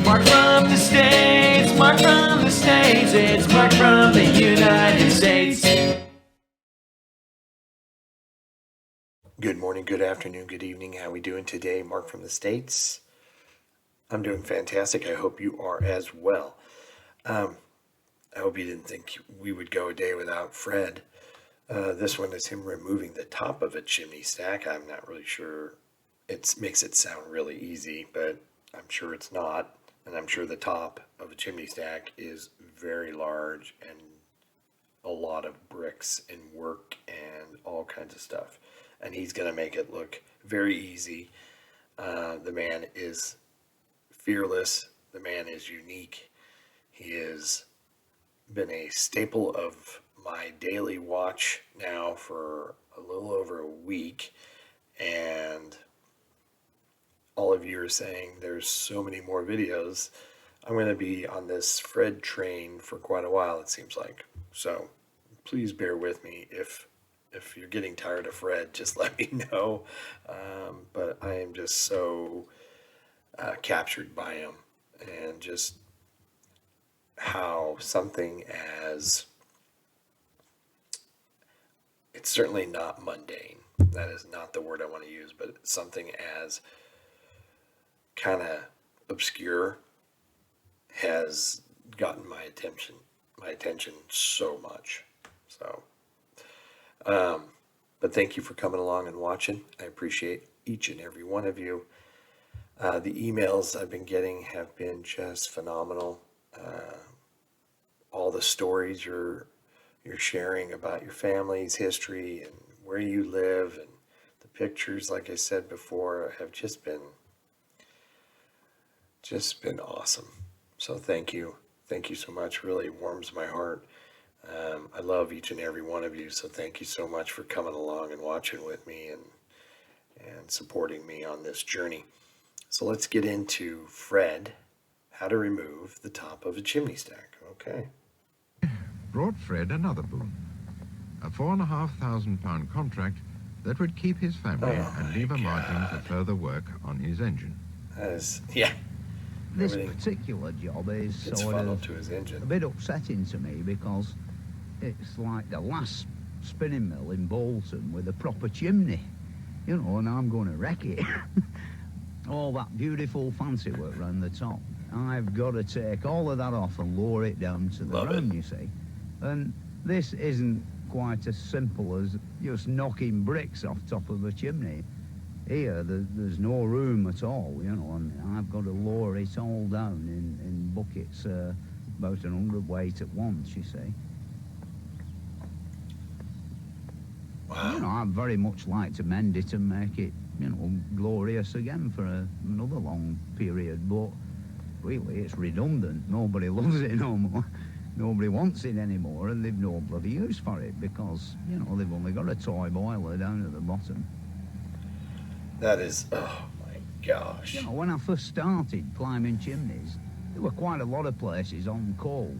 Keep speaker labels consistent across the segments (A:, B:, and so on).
A: Mark from the States, Mark from the States, it's Mark from the United States.
B: Good morning, good afternoon, good evening. How we doing today? Mark from the States. I'm doing fantastic. I hope you are as well. I hope you didn't think we would go a day without Fred. This one is him removing the top of a chimney stack. I'm not really sure. It makes it sound really easy, but I'm sure it's not. And I'm sure the top of a chimney stack is very large and a lot of bricks and work and all kinds of stuff. And he's going to make it look very easy. The man is fearless. The man is unique. He has been a staple of my daily watch now for a little over a week. And all of you are saying there's so many more videos. I'm going to be on this Fred train for quite a while, it seems like. So please bear with me. If you're getting tired of Fred, just let me know. But I am just so captured by him, and just how something as, it's certainly not mundane. That is not the word I want to use, but something as kind of obscure has gotten my attention so much. So but thank you for coming along and watching. I appreciate each and every one of you. The emails I've been getting have been just phenomenal. All the stories you're sharing about your family's history and where you live, and the pictures, like I said before, have just been awesome. So thank you so much. Really warms my heart. I love each and every one of you, so thank you so much for coming along and watching with me and supporting me on this journey. So let's get into Fred, how to remove the top of a chimney stack. Okay.
C: Brought Fred another boon, a £4,500 contract that would keep his family and leave a margin for further work on his engine.
B: Yeah.
D: This particular job is sort of
B: to his engine.
D: A bit upsetting to me, because it's like the last spinning mill in Bolton with a proper chimney, you know, and I'm going to wreck it. All that beautiful fancy work round the top, I've got to take all of that off and lower it down to the ground, you see. And this isn't quite as simple as just knocking bricks off top of a chimney. Here, there's no room at all, you know, and I've got to lower it all down in buckets, about 100 weight at once, you see.
B: Wow.
D: You know, I'd very much like to mend it and make it, you know, glorious again for another long period, but really it's redundant. Nobody loves it no more. Nobody wants it anymore, and they've no bloody use for it, because, you know, they've only got a toy boiler down at the bottom.
B: That is, oh my gosh.
D: You know, when I first started climbing chimneys, there were quite a lot of places on coal.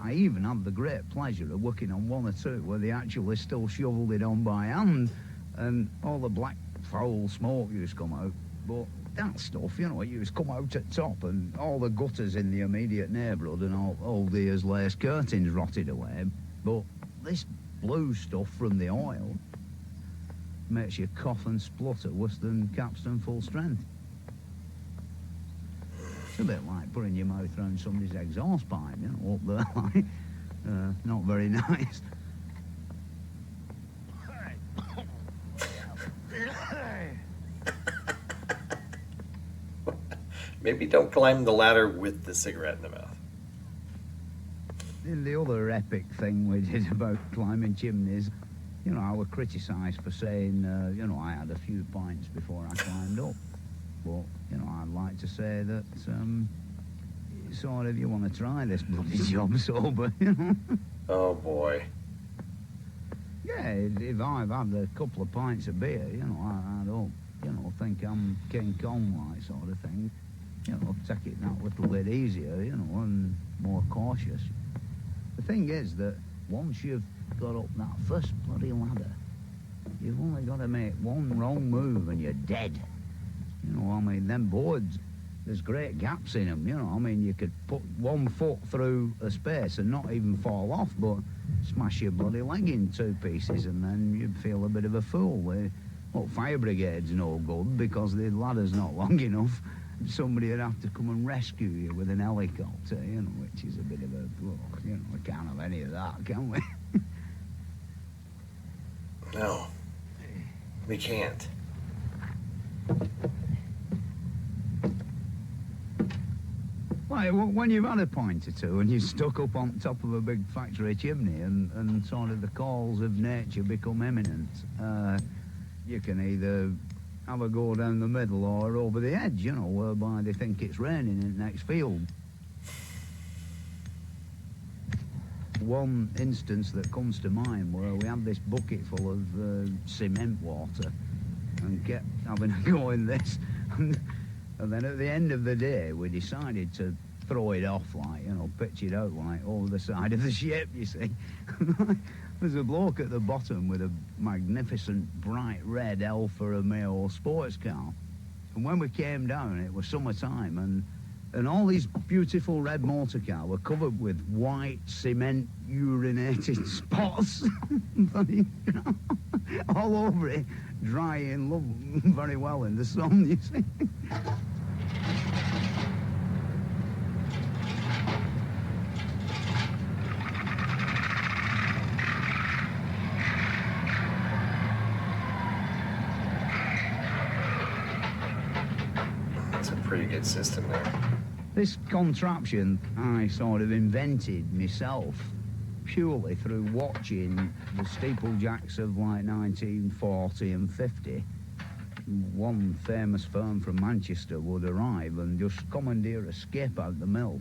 D: I even had the great pleasure of working on one or two where they actually still shoveled it on by hand, and all the black foul smoke used to come out. But that stuff, you know, it used to come out at top, and all the gutters in the immediate neighbourhood and all the year's lace curtains rotted away. But this blue stuff from the oil makes you cough and splutter worse than capstan full strength. It's a bit like putting your mouth around somebody's exhaust pipe, you know, up there, like, not very nice.
B: Maybe don't climb the ladder with the cigarette in the mouth.
D: And the other epic thing we did about climbing chimneys, you know, I was criticised for saying, you know, I had a few pints before I climbed up. But, you know, I'd like to say that, sort of, you want to try this bloody job sober, you know.
B: Oh, boy.
D: Yeah, if I've had a couple of pints of beer, you know, I don't, you know, think I'm King Kong-like sort of thing. You know, take it that little bit easier, you know, and more cautious. The thing is that once you've got up that first bloody ladder, you've only got to make one wrong move and you're dead. You know, I mean, them boards, there's great gaps in them, you know. I mean, you could put 1 foot through a space and not even fall off, but smash your bloody leg in 2 pieces, and then you'd feel a bit of a fool. Well, fire brigade's no good because the ladder's not long enough. Somebody would have to come and rescue you with an helicopter, you know, which is a bit of a, look, you know, we can't have any of that, can we?
B: No, we can't.
D: Like, when you've had a pint or two and you're stuck up on top of a big factory chimney and sort of the calls of nature become imminent, you can either have a go down the middle or over the edge, you know, whereby they think it's raining in the next field. One instance that comes to mind where we had this bucket full of cement water and kept having a go in this. And then at the end of the day, we decided to throw it off, like, you know, pitch it out, like, over the side of the ship, you see. There's a bloke at the bottom with a magnificent bright red Alfa Romeo sports car. And when we came down, it was summertime, and all these beautiful red motor cars were covered with white cement urinated spots. All over it, drying very well in the sun, you see.
B: That's a pretty good system there.
D: This contraption I sort of invented myself purely through watching the steeplejacks of like 1940 and 50. One famous firm from Manchester would arrive and just commandeer a skip out the mill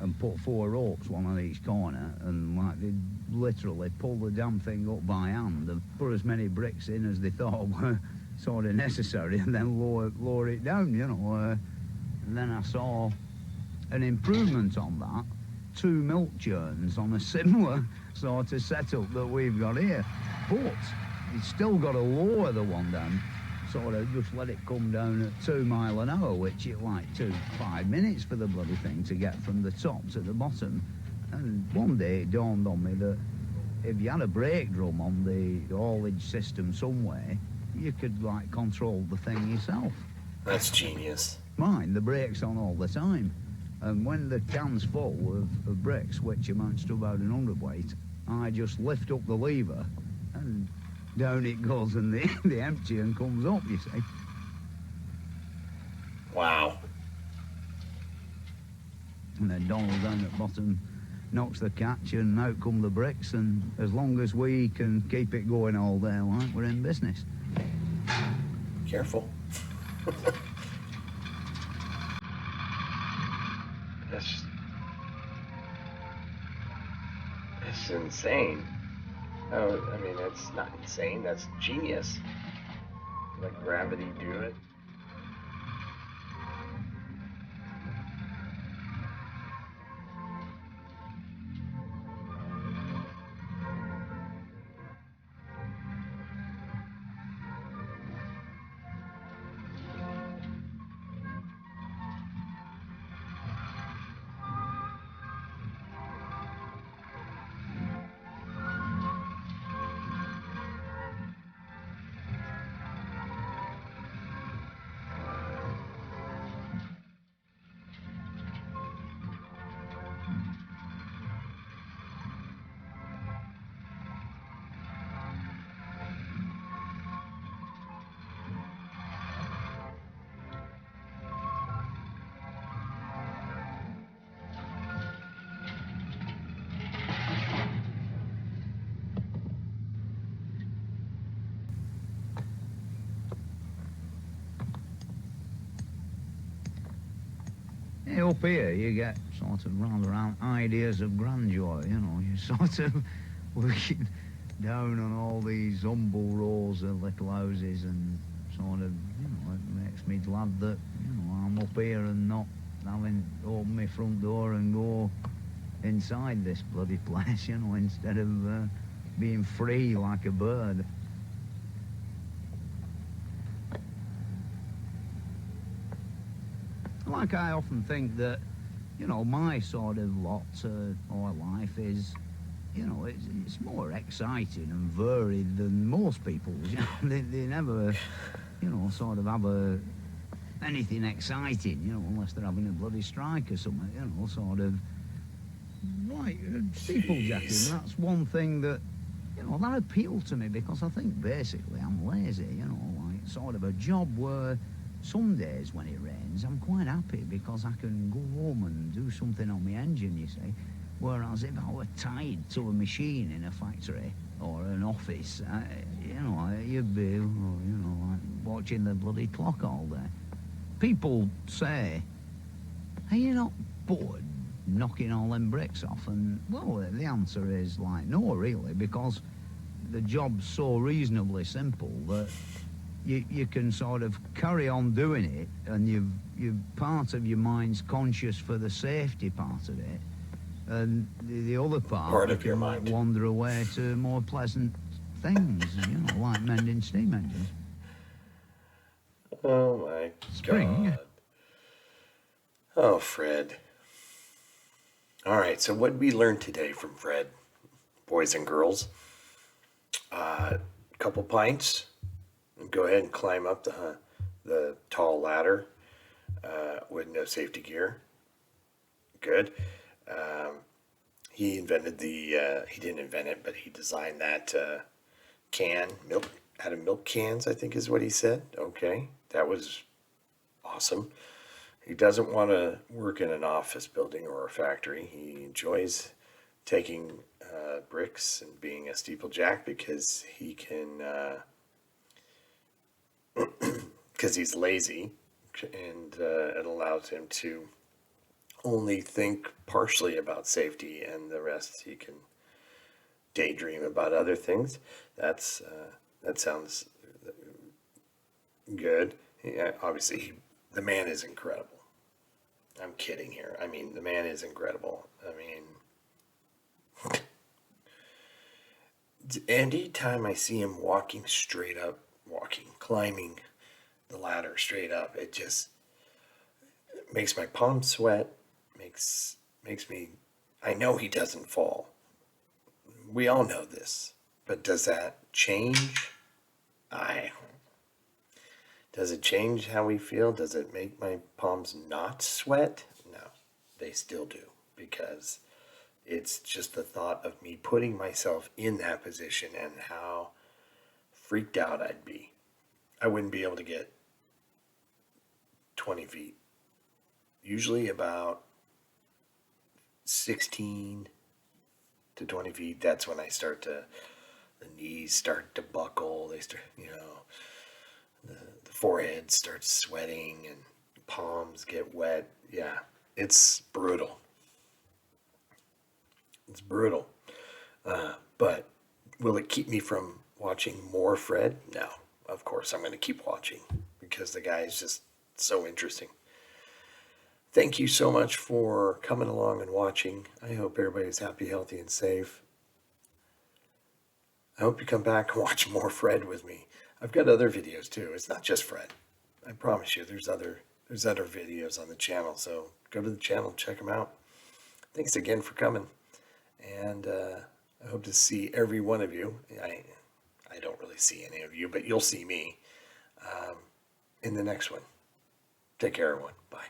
D: and put 4 ropes, one on each corner, and like they'd literally pull the damn thing up by hand and put as many bricks in as they thought were sort of necessary, and then lower it down, you know. And then I saw an improvement on that, 2 milk churns on a similar sort of setup that we've got here. But you've still got to lower the one down, sort of just let it come down at 2 miles an hour, which it like 5 minutes for the bloody thing to get from the top to the bottom. And one day it dawned on me that if you had a brake drum on the haulage system somewhere, you could like control the thing yourself.
B: That's genius.
D: Mine, the brake's on all the time. And when the can's full of bricks, which amounts to about 100 weight, I just lift up the lever and down it goes, and the empty and comes up, you see.
B: Wow.
D: And then Donald down at bottom knocks the catch and out come the bricks, and as long as we can keep it going all day, like, we're in business.
B: Careful. That's insane. Oh, I mean, that's not insane. That's genius. Let gravity do it.
D: Up here, you get sort of rather ideas of grandeur, you know. You're sort of looking down on all these humble rows of little houses, and sort of, you know, it makes me glad that, you know, I'm up here and not having to open my front door and go inside this bloody place, you know, instead of being free like a bird. like I often think that, you know, my sort of lot or life is, you know, it's more exciting and varied than most people's. You know, they never, you know, sort of have anything exciting, you know, unless they're having a bloody strike or something, you know, sort of like steeplejacking. That's one thing that, you know, that appealed to me because I think basically I'm lazy, you know, like sort of a job where some days when it rains I'm quite happy because I can go home and do something on my engine, you see. Whereas if I were tied to a machine in a factory or an office, you know, you'd be, you know, like watching the bloody clock all day. People say, are you not bored knocking all them bricks off? And, well, the answer is, like, no, really, because the job's so reasonably simple that you can sort of carry on doing it, and you've part of your mind's conscious for the safety part of it, and the other part
B: of your mind
D: wander away to more pleasant things, you know, like mending steam engines.
B: Oh my
D: Spring.
B: God. Oh, Fred. All right, so what did we learn today from Fred, boys and girls? Couple pints. And go ahead and climb up the tall ladder with no safety gear. Good. He invented he didn't invent it, but he designed that milk, out of milk cans, I think is what he said. Okay, that was awesome. He doesn't want to work in an office building or a factory. He enjoys taking bricks and being a steeplejack because he can, because he's lazy, and it allows him to only think partially about safety, and the rest he can daydream about other things. That sounds good. Yeah, obviously, the man is incredible. I'm kidding here. I mean, the man is incredible. I mean, anytime I see him walking straight up, climbing the ladder straight up, it just makes my palms sweat, makes me, I know he doesn't fall. We all know this, but does that change? Does it change how we feel? Does it make my palms not sweat? No, they still do, because it's just the thought of me putting myself in that position and how freaked out I'd be. I wouldn't be able to get 20 feet. Usually about 16 to 20 feet, that's when the knees start to buckle. They start, the forehead starts sweating and palms get wet. Yeah, it's brutal. It's brutal. But will it keep me from watching more Fred? No, of course I'm going to keep watching because the guy is just so interesting. Thank you so much for coming along and watching. I hope everybody's happy, healthy, and safe. I hope you come back and watch more Fred with me. I've got other videos too. It's not just Fred. I promise you, there's other videos on the channel. So go to the channel, check them out. Thanks again for coming, and I hope to see every one of you. I don't really see any of you, but you'll see me in the next one. Take care, everyone. Bye.